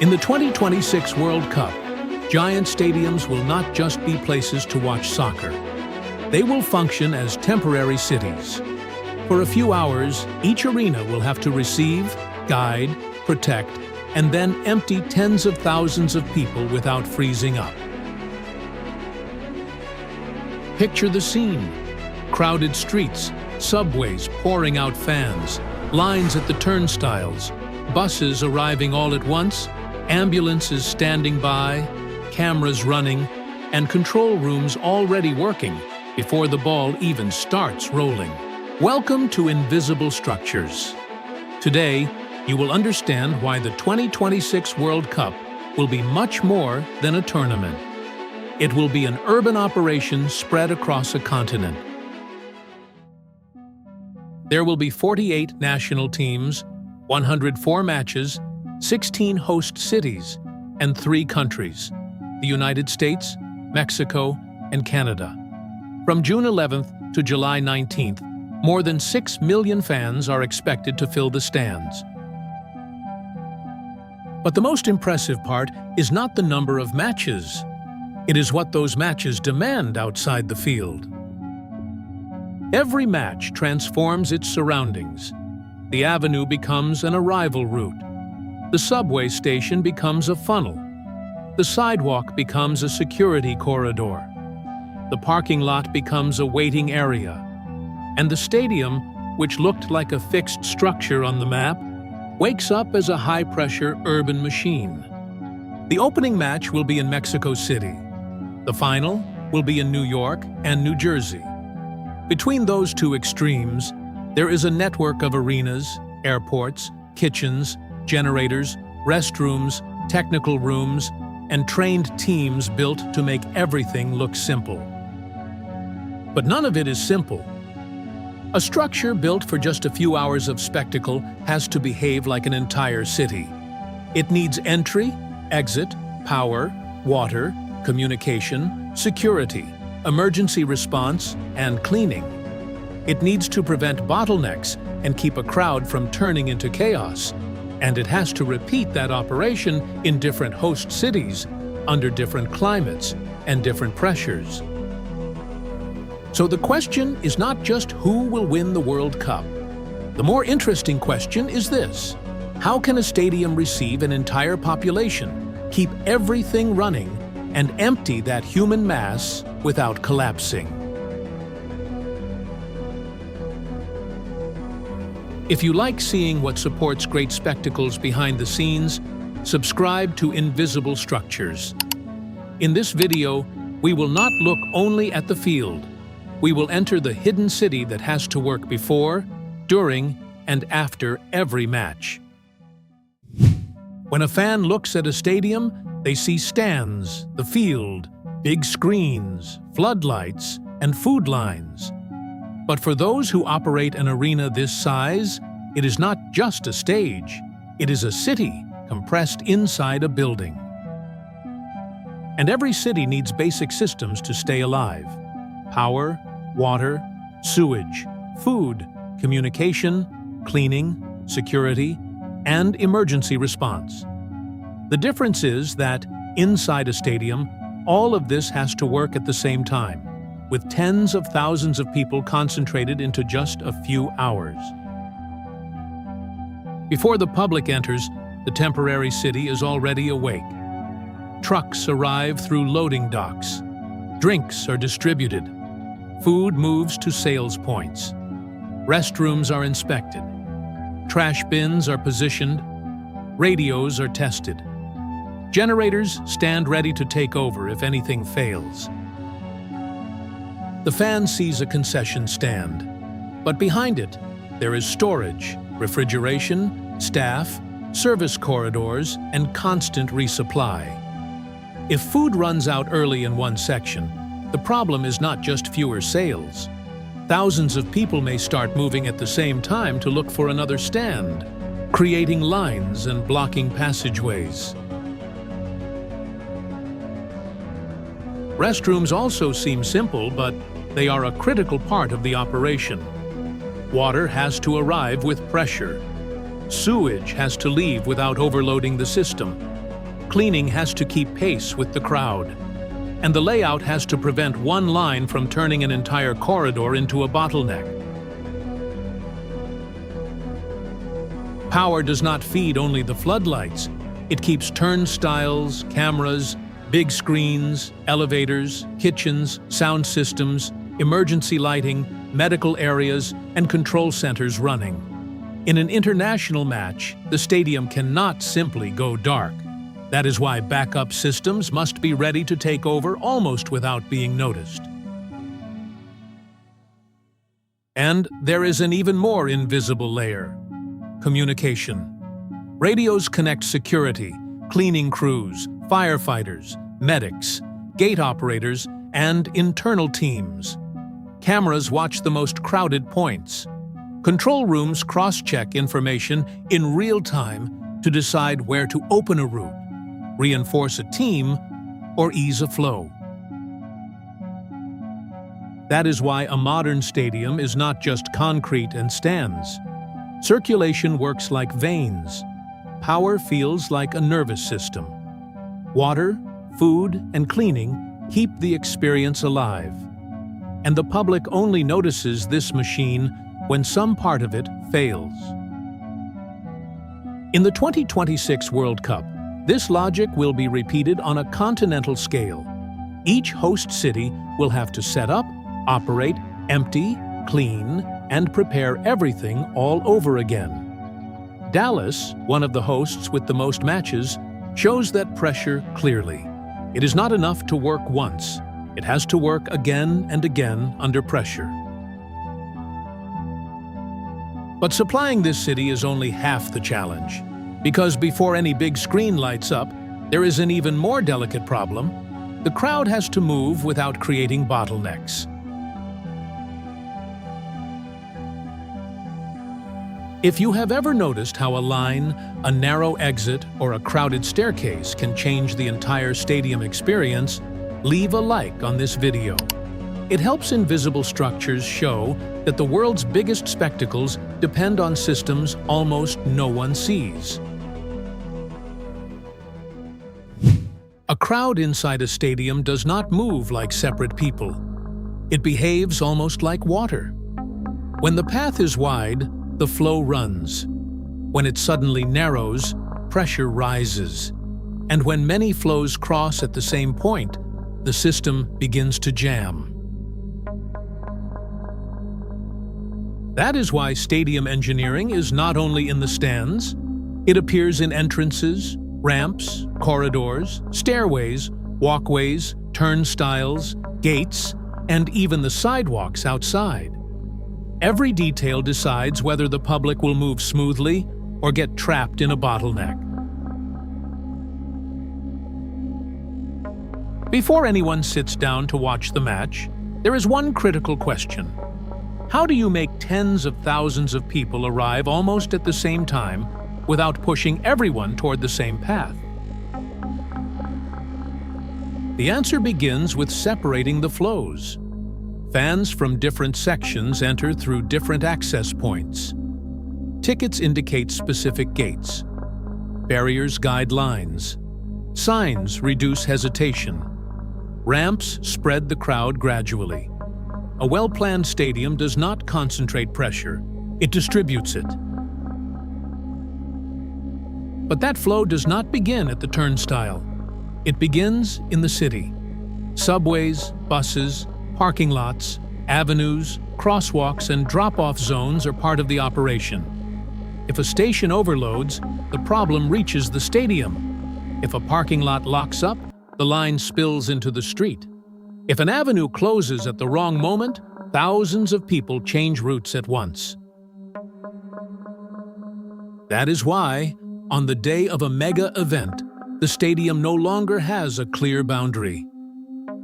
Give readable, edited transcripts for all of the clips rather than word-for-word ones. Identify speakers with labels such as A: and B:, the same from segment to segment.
A: In the 2026 World Cup, giant stadiums will not just be places to watch soccer. They will function as temporary cities. For a few hours, each arena will have to receive, guide, protect, and then empty tens of thousands of people without freezing up. Picture the scene. Crowded streets, subways pouring out fans, lines at the turnstiles, buses arriving all at once, ambulances standing by, cameras running, and control rooms already working before the ball even starts rolling. Welcome to Invisible Structures. Today, you will understand why the 2026 World Cup will be much more than a tournament. It will be an urban operation spread across a continent. There will be 48 national teams, 104 matches, 16 host cities, and 3 countries: the United States, Mexico, and Canada. From June 11th to July 19th, more than 6 million fans are expected to fill the stands. But the most impressive part is not the number of matches. It is what those matches demand outside the field. Every match transforms its surroundings. The avenue becomes an arrival route. The subway station becomes a funnel. The sidewalk becomes a security corridor. The parking lot becomes a waiting area. And the stadium, which looked like a fixed structure on the map, wakes up as a high-pressure urban machine. The opening match will be in Mexico City. The final will be in New York and New Jersey. Between those two extremes, there is a network of arenas, airports, kitchens, generators, restrooms, technical rooms, and trained teams built to make everything look simple. But none of it is simple. A structure built for just a few hours of spectacle has to behave like an entire city. It needs entry, exit, power, water, communication, security, emergency response, and cleaning. It needs to prevent bottlenecks and keep a crowd from turning into chaos. And it has to repeat that operation in different host cities, under different climates and different pressures. So the question is not just who will win the World Cup. The more interesting question is this: how can a stadium receive an entire population, keep everything running, and empty that human mass without collapsing? If you like seeing what supports great spectacles behind the scenes, subscribe to Invisible Structures. In this video, we will not look only at the field. We will enter the hidden city that has to work before, during, and after every match. When a fan looks at a stadium, they see stands, the field, big screens, floodlights, and food lines. But for those who operate an arena this size, it is not just a stage. It is a city compressed inside a building. And every city needs basic systems to stay alive: power, water, sewage, food, communication, cleaning, security, and emergency response. The difference is that, inside a stadium, all of this has to work at the same time, with tens of thousands of people concentrated into just a few hours. Before the public enters, the temporary city is already awake. Trucks arrive through loading docks. Drinks are distributed. Food moves to sales points. Restrooms are inspected. Trash bins are positioned. Radios are tested. Generators stand ready to take over if anything fails. The fan sees a concession stand, but behind it, there is storage, refrigeration, staff, service corridors, and constant resupply. If food runs out early in one section, the problem is not just fewer sales. Thousands of people may start moving at the same time to look for another stand, creating lines and blocking passageways. Restrooms also seem simple, but they are a critical part of the operation. Water has to arrive with pressure. Sewage has to leave without overloading the system. Cleaning has to keep pace with the crowd, and the layout has to prevent one line from turning an entire corridor into a bottleneck. Power does not feed only the floodlights. It keeps turnstiles, cameras, big screens, elevators, kitchens, sound systems, emergency lighting, medical areas, and control centers running. In an international match, the stadium cannot simply go dark. That is why backup systems must be ready to take over almost without being noticed. And there is an even more invisible layer: communication. Radios connect security, cleaning crews, firefighters, medics, gate operators, and internal teams. Cameras watch the most crowded points. Control rooms cross-check information in real time to decide where to open a route, reinforce a team, or ease a flow. That is why a modern stadium is not just concrete and stands. Circulation works like veins. Power feels like a nervous system. Water, food, and cleaning keep the experience alive. And the public only notices this machine when some part of it fails. In the 2026 World Cup, this logic will be repeated on a continental scale. Each host city will have to set up, operate, empty, clean, and prepare everything all over again. Dallas, one of the hosts with the most matches, shows that pressure clearly. It is not enough to work once. It has to work again and again under pressure. But supplying this city is only half the challenge, because before any big screen lights up, there is an even more delicate problem. The crowd has to move without creating bottlenecks. If you have ever noticed how a line, a narrow exit, or a crowded staircase can change the entire stadium experience, leave a like on this video. It helps invisible structures show that the world's biggest spectacles depend on systems almost no one sees. A crowd inside a stadium does not move like separate people. It behaves almost like water. When the path is wide, the flow runs. When it suddenly narrows, pressure rises. And when many flows cross at the same point, the system begins to jam. That is why stadium engineering is not only in the stands. It appears in entrances, ramps, corridors, stairways, walkways, turnstiles, gates, and even the sidewalks outside. Every detail decides whether the public will move smoothly or get trapped in a bottleneck. Before anyone sits down to watch the match, there is one critical question. How do you make tens of thousands of people arrive almost at the same time without pushing everyone toward the same path? The answer begins with separating the flows. Fans from different sections enter through different access points. Tickets indicate specific gates. Barriers guide lines. Signs reduce hesitation. Ramps spread the crowd gradually. A well-planned stadium does not concentrate pressure, it distributes it. But that flow does not begin at the turnstile. It begins in the city. Subways, buses, parking lots, avenues, crosswalks, and drop-off zones are part of the operation. If a station overloads, the problem reaches the stadium. If a parking lot locks up, the line spills into the street. If an avenue closes at the wrong moment, thousands of people change routes at once. That is why, on the day of a mega event, the stadium no longer has a clear boundary.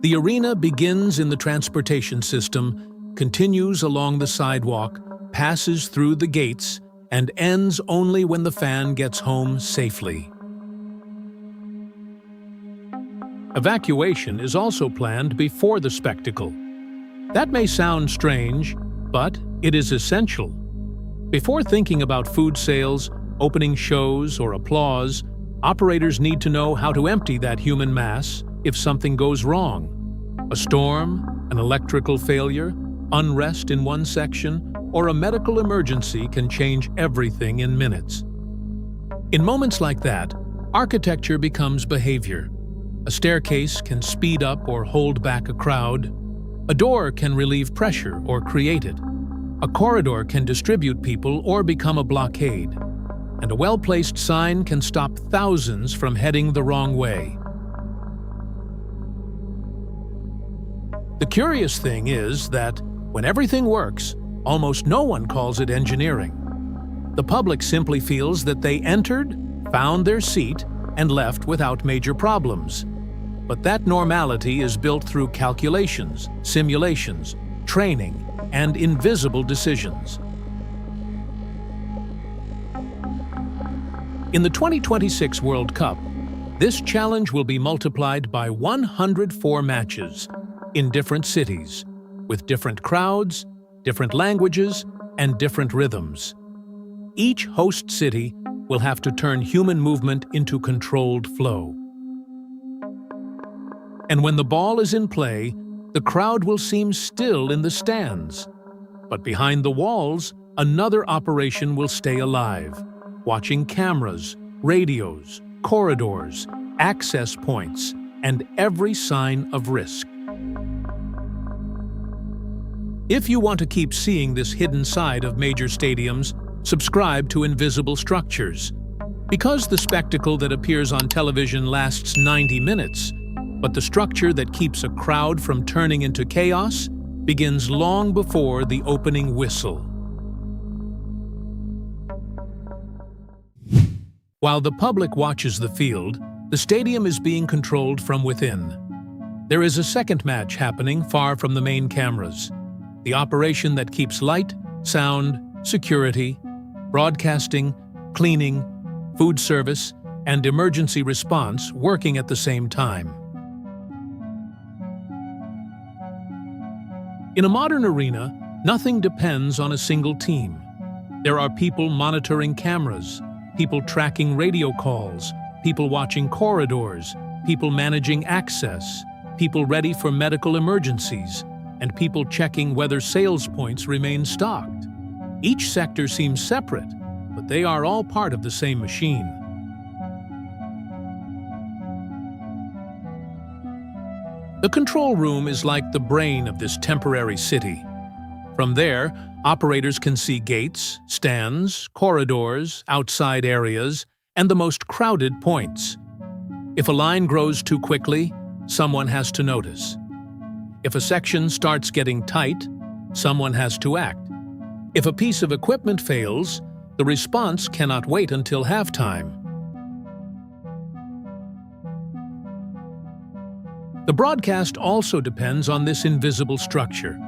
A: The arena begins in the transportation system, continues along the sidewalk, passes through the gates, and ends only when the fan gets home safely. Evacuation is also planned before the spectacle. That may sound strange, but it is essential. Before thinking about food sales, opening shows, or applause, Operators need to know how to empty that human mass if something goes wrong. A storm, an electrical failure, unrest in one section, or a medical emergency can change everything in minutes. In moments like that, architecture becomes behavior. A staircase can speed up or hold back a crowd. A door can relieve pressure or create it. A corridor can distribute people or become a blockade. And a well-placed sign can stop thousands from heading the wrong way. The curious thing is that, when everything works, almost no one calls it engineering. The public simply feels that they entered, found their seat, and left without major problems. But that normality is built through calculations, simulations, training, and invisible decisions. In the 2026 World Cup, this challenge will be multiplied by 104 matches in different cities, with different crowds, different languages, and different rhythms. Each host city will have to turn human movement into controlled flow. And when the ball is in play, the crowd will seem still in the stands. But behind the walls, another operation will stay alive, watching cameras, radios, corridors, access points, and every sign of risk. If you want to keep seeing this hidden side of major stadiums, subscribe to Invisible Structures. Because the spectacle that appears on television lasts 90 minutes, but the structure that keeps a crowd from turning into chaos begins long before the opening whistle. While the public watches the field, the stadium is being controlled from within. There is a second match happening far from the main cameras. The operation that keeps light, sound, security, broadcasting, cleaning, food service, and emergency response working at the same time. In a modern arena, nothing depends on a single team. There are people monitoring cameras, people tracking radio calls, people watching corridors, people managing access, people ready for medical emergencies, and people checking whether sales points remain stocked. Each sector seems separate, but they are all part of the same machine. The control room is like the brain of this temporary city. From there, operators can see gates, stands, corridors, outside areas, and the most crowded points. If a line grows too quickly, someone has to notice. If a section starts getting tight, someone has to act. If a piece of equipment fails, the response cannot wait until halftime. The broadcast also depends on this invisible structure.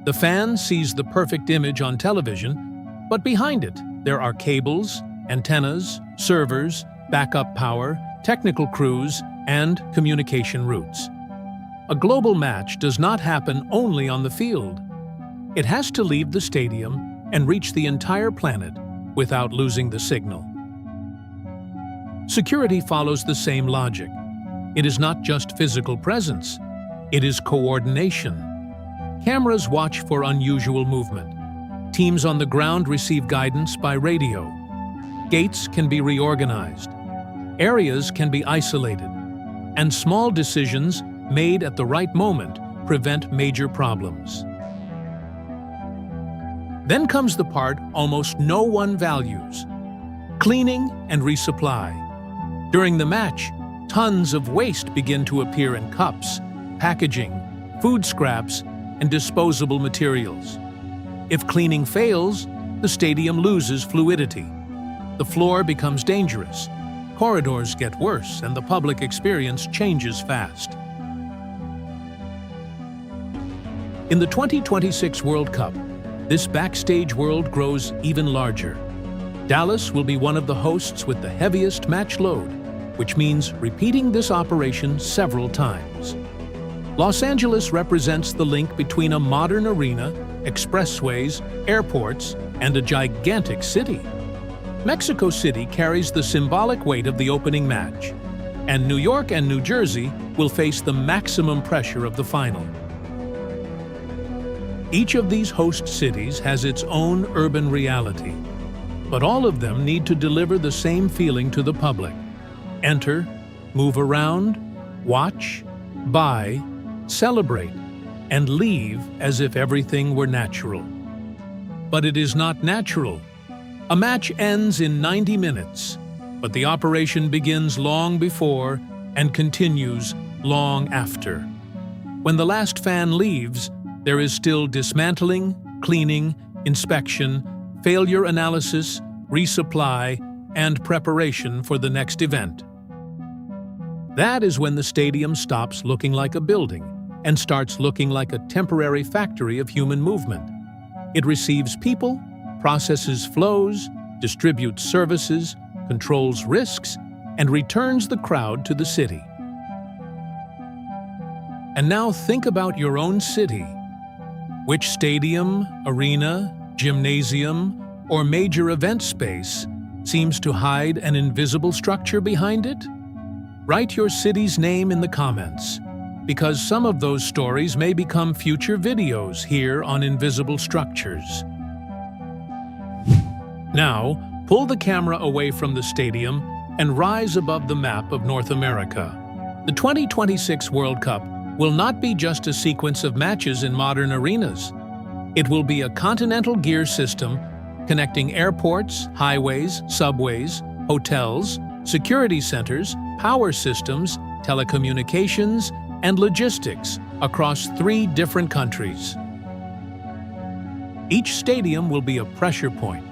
A: The fan sees the perfect image on television, but behind it, there are cables, antennas, servers, backup power, technical crews, and communication routes. A global match does not happen only on the field. It has to leave the stadium and reach the entire planet without losing the signal. Security follows the same logic. It is not just physical presence, it is coordination. Cameras watch for unusual movement. Teams on the ground receive guidance by radio. Gates can be reorganized. Areas can be isolated. And small decisions made at the right moment prevent major problems. Then comes the part almost no one values: cleaning and resupply. During the match, tons of waste begin to appear in cups, packaging, food scraps, and disposable materials. If cleaning fails, the stadium loses fluidity. The floor becomes dangerous, corridors get worse, and the public experience changes fast. In the 2026 World Cup, this backstage world grows even larger. Dallas will be one of the hosts with the heaviest match load, which means repeating this operation several times. Los Angeles represents the link between a modern arena, expressways, airports, and a gigantic city. Mexico City carries the symbolic weight of the opening match, and New York and New Jersey will face the maximum pressure of the final. Each of these host cities has its own urban reality, but all of them need to deliver the same feeling to the public. Enter, move around, watch, buy, celebrate, and leave as if everything were natural. But it is not natural. A match ends in 90 minutes, but the operation begins long before and continues long after. When the last fan leaves, there is still dismantling, cleaning, inspection, failure analysis, resupply, and preparation for the next event. That is when the stadium stops looking like a building and starts looking like a temporary factory of human movement. It receives people, processes flows, distributes services, controls risks, and returns the crowd to the city. And now think about your own city. Which stadium, arena, gymnasium, or major event space seems to hide an invisible structure behind it? Write your city's name in the comments, because some of those stories may become future videos here on Invisible Structures. Now, pull the camera away from the stadium and rise above the map of North America. The 2026 World Cup will not be just a sequence of matches in modern arenas. It will be a continental gear system connecting airports, highways, subways, hotels, security centers, power systems, telecommunications, and logistics across 3 different countries. Each stadium will be a pressure point.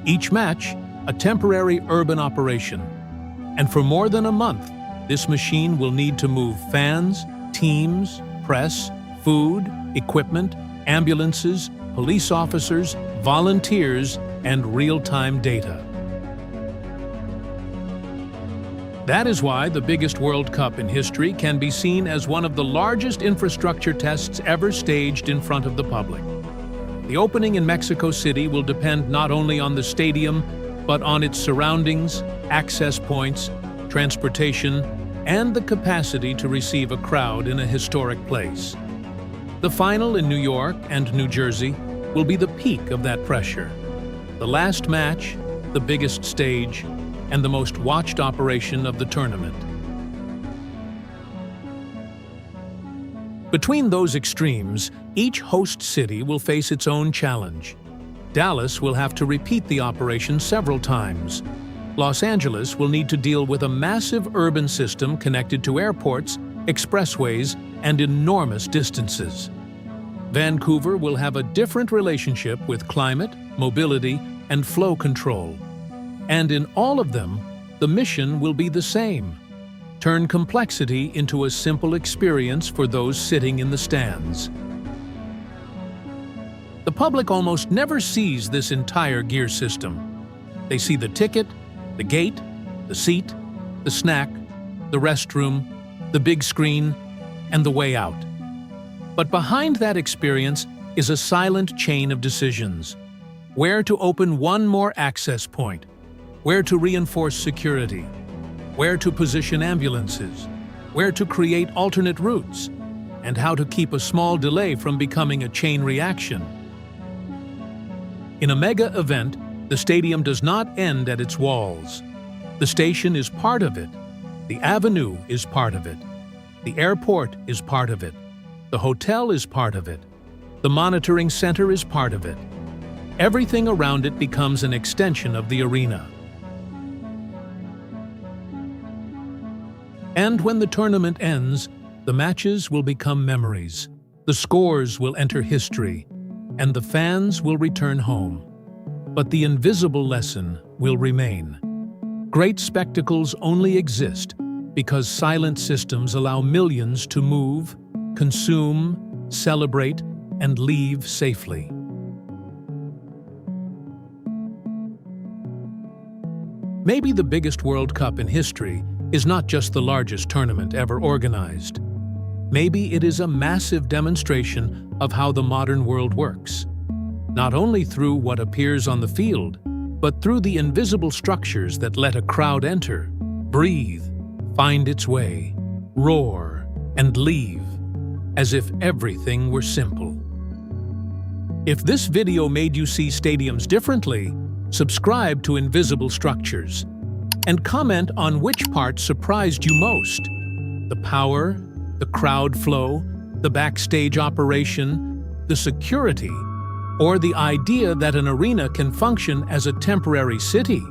A: Each match, a temporary urban operation. And for more than a month, this machine will need to move fans, teams, press, food, equipment, ambulances, police officers, volunteers, and real-time data. That is why the biggest World Cup in history can be seen as one of the largest infrastructure tests ever staged in front of the public. The opening in Mexico City will depend not only on the stadium, but on its surroundings, access points, transportation, and the capacity to receive a crowd in a historic place. The final in New York and New Jersey will be the peak of that pressure. The last match, the biggest stage, and the most watched operation of the tournament. Between those extremes, each host city will face its own challenge. Dallas will have to repeat the operation several times. Los Angeles will need to deal with a massive urban system connected to airports, expressways, and enormous distances. Vancouver will have a different relationship with climate, mobility, and flow control. And in all of them, the mission will be the same: turn complexity into a simple experience for those sitting in the stands. The public almost never sees this entire gear system. They see the ticket, the gate, the seat, the snack, the restroom, the big screen, and the way out. But behind that experience is a silent chain of decisions. Where to open one more access point, where to reinforce security, where to position ambulances, where to create alternate routes, and how to keep a small delay from becoming a chain reaction. In a mega event, the stadium does not end at its walls. The station is part of it. The avenue is part of it. The airport is part of it. The hotel is part of it. The monitoring center is part of it. Everything around it becomes an extension of the arena. And when the tournament ends, the matches will become memories. The scores will enter history, and the fans will return home. But the invisible lesson will remain. Great spectacles only exist because silent systems allow millions to move, consume, celebrate, and leave safely. Maybe the biggest World Cup in history is not just the largest tournament ever organized. Maybe it is a massive demonstration of how the modern world works, not only through what appears on the field, but through the invisible structures that let a crowd enter, breathe, find its way, roar, and leave, as if everything were simple. If this video made you see stadiums differently, subscribe to Invisible Structures and comment on which part surprised you most: the power, the crowd flow, the backstage operation, the security, or the idea that an arena can function as a temporary city.